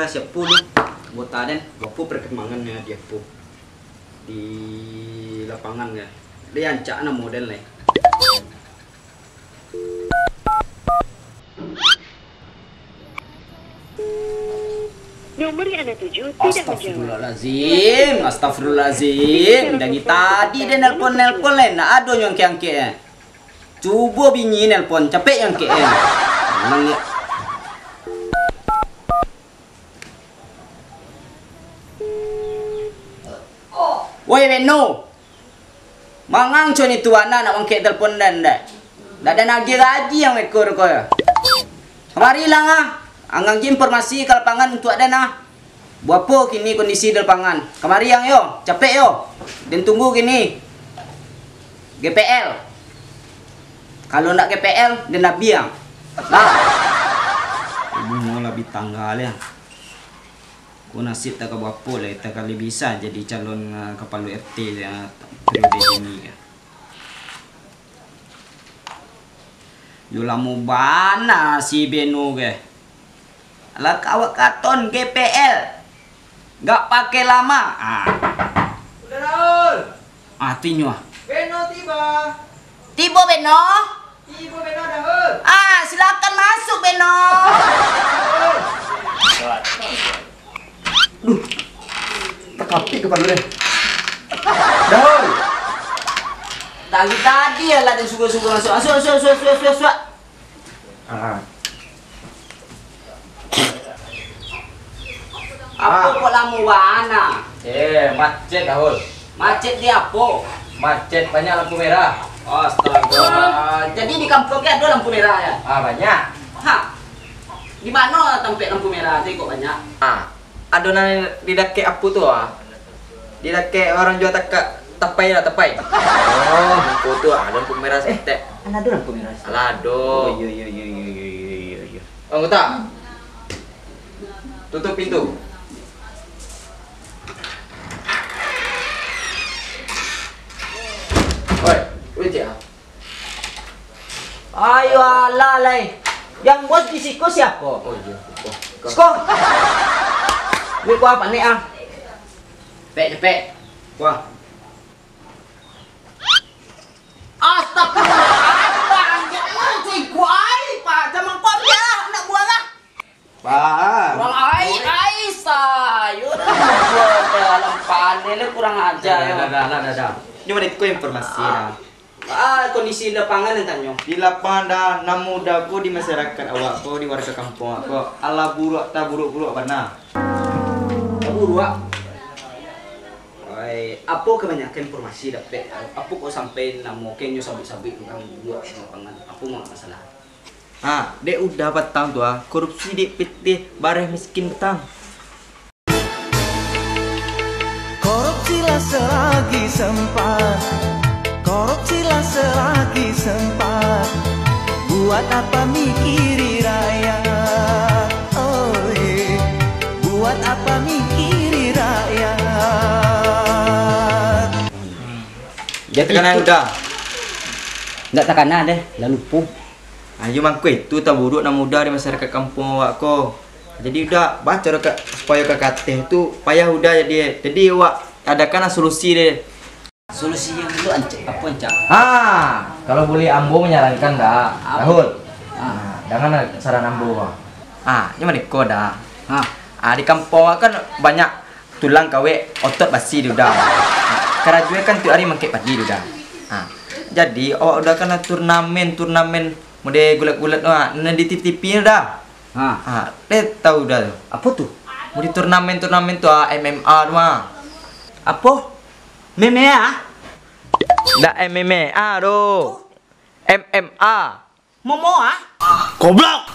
lah siap puluh bota dan wapu perkembangannya dia pu di lapangan ya. Dia ancak na model nih. Nomor yang Anda tuju tidak menjawab. Astagfirullahalazim, astagfirullahalazim. Dari tadi dia nelpon lain, nak ada yang angke. Coba binyi nelpon, capek yang ke. Memang ya. Woi Beno. Mangang con itu anak nak angke telpon dan dah. Dah ada nagih gaji yang ekor kau ya. Kemari lah ah. Anggang informasi ke lapangan untuk ada nah. Buapa kini kondisi di lapangan. Kemari yang yo, capek yo. Dan tunggu kini. GPL. Kalau nak GPL, dan nak biang. Nah. Ibu mau lebih tanggal ya. Ku nasib tak ke buapa lah. Tak kali bisa jadi calon kepala RT ya, periode ini ya. Yulamu bana si Beno ke. Lah kawak katon GPL. Gak pakai lama. Udah Raul. Tinyo. Beno tiba. Tiba Beno. Tiba Beno dah. Silakan masuk Beno. Duh. Terkapik kepala deh. Raul. Tadi ya lah dia suka-suka masuk. Masuk. Apa kok lamu wana? Macet Raul. Macet dia apa? Macet banyak lampu merah. Astaga. Jadi di kampung ada lampu merah ya? Banyak. Di mana tempat lampu merah tu kok banyak? Adonan di dake apa tu Di dake orang jual tapai. Lampu tu lampu merah setek. Ada lampu merah. Alado. Iya. Oh, tak. Tutup pintu. Oi, cik. Ayo alalai. Yang bos di siku siapa? Oh iya. Sko. Ni ku apa ni Cepet. Wah. Astagfirullahaladzim. Cuy kuai, Pak. Jangan kau dia nak buang lah. Pak. Kurang ai sayur. Buat dalam panel kurang ajar. Dah. Ini mana itu informasi Kondisi lapangan yang tanya. Di lapangan dah namu daku di masyarakat awak ko di warga kampung aku ala buruk tak buruk mana? Buruk. Apa kebanyakan informasi dapat? Apa kau sampai namu kenyo sabit tentang buruk lapangan? Apa mau masalah? Dek udah petang tu korupsi di PT bareh miskin petang. Korupsilah selagi sempat, korupsilah selagi sempat. Buat apa mikiri rakyat? Oh buat apa mikiri rakyat? Dia tekanan udah. Enggak tekanan deh, lalu lupa. Ayo mangku itu tak buruk nak muda di masyarakat kampung awak ko. Jadi udah baca supaya kakak tu payah udah jadi awak adakan solusi deh. Solusi yang itu apa ancak? Kalau boleh ambo menyarankan dah. Rahul. Jangan saran ambo. Ini mana ko dah. Di kampung kan banyak tulang kawe otot basi dah. Kerajaan kan tu hari mangkek pagi dah. Jadi awak udah kena turnamen model gulat-gulat di TV dah. Dia tahu dah tu. Apa tu? Mau di turnamen tu MMA tu Apa? MMA? Dah MMA tu. MMA. Momo Goblok.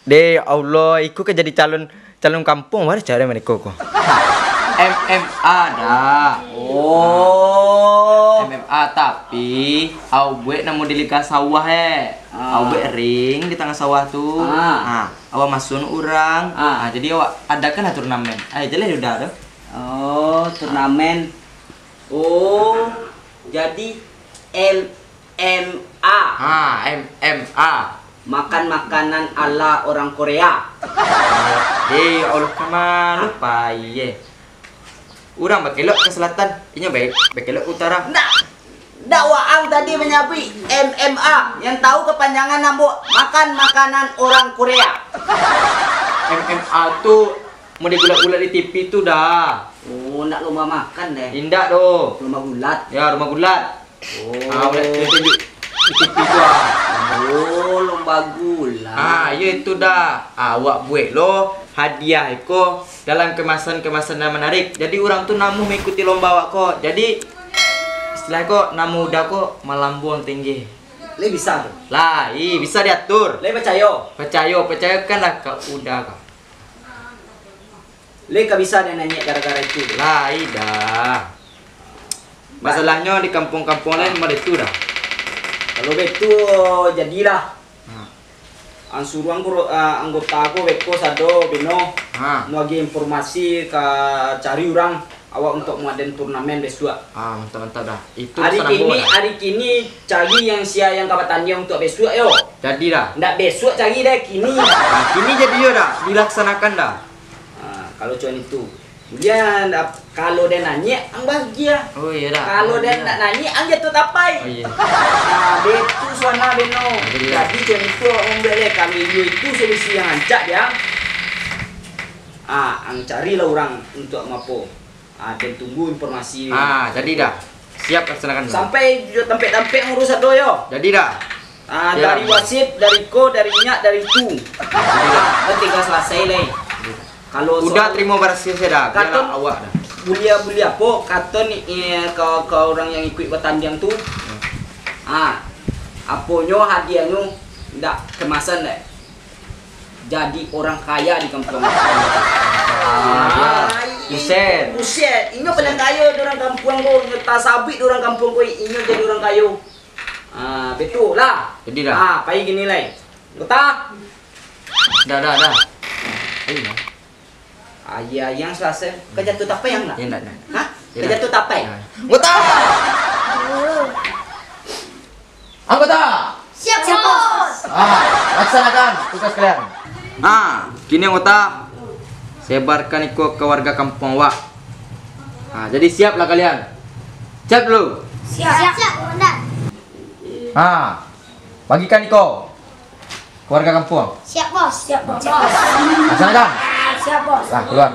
Deh Allah, ikut kan jadi calon kampung mana cara mereka ko. MMA dah. MMA tapi au buat namu di likas sawah au buat ring di tengah sawah tu. Awak masuk orang. Jadi awak adakan turnamen. Jelas udah tu. Turnamen. Jadi MMA. MMA. makan makanan ala orang Korea. Allah kemana lupa ye. Orang berkelok ke selatan, ini berkelok utara. Dakwaang tadi menyebut MMA yang tahu kepanjangan nambah makan makanan orang Korea. MMA tuh mau digulak-gulak di TV tuh dah. Oh, nak lomba makan deh. Indah tuh. Lomba gulat. Ya, rumah gulat. Oh, boleh tunjuk di TV tuh. Oh, lomba gulat. Ya itu dah. Awak buat lo hadiah iko dalam kemasan-kemasan yang menarik. Jadi orang tuh namu mengikuti lomba awak kok. Jadi setelah kok namu udah kok melambung tinggi. Le bisa tuh. Lah, bisa diatur. Le percaya. Percaya kan lah kau udah kau. Le ka bisa dia nanya gara-gara itu. Lah, dah. Masalahnya di kampung-kampung lain malah itu dah. Kalau betu jadilah. Ansuruan anggota aku beko sado beno. Mau lagi informasi ke cari orang awak untuk mengadakan turnamen besok. Mantap dah. Itu hari kini cari yang yang kabatannya untuk besok yo. Jadi dah. Ndak besok cari dah kini. Kini jadi yo dah, dilaksanakan dah. Kalau cuan itu. Kemudian kalau dia nanya, ang bahagia. Oh iya dah. Kalau dia nak nanya, ang jatuh tapai. Oh iya. Betul suana beno. Jadi cuan itu membeli kami itu solusi yang ancak dia. Ang carilah orang untuk mapo. Dan tunggu informasi. Jadi dah. Siap laksanakan. Sampai tampek ngurus satu yo. Jadi dah. Dari wasit, dari ko, dari minyak, dari tu. Jadi dah. Tinggal selesai leh. Kalau udah terima bersih dah. Katon awak dah. Bulia po katon ke orang yang ikut bertanding tu. Aponyo hadiahnya ndak kemasan deh. Jadi orang kaya di kampung. Buset. Inyo paling kaya di orang kampung ko, nyata sabit di orang kampung ko, inyo jadi orang kaya. Betul lah. Jadi dah. Pai gini lah. Kota. Dah. Ayo. Yang selesai kejatuh tapai yang nak? Ya nak. Hah? Kejatuh tapai? Anggota! Anggota! Siap, bos. Laksanakan tugas kalian. Kini anggota sebarkan ikut ke warga kampung awak. Jadi siaplah kalian. Siap dulu. Siap, komandan. Bagikan Iko ke warga kampung. Siap, bos. Laksanakan. Siap, bos. Keluar.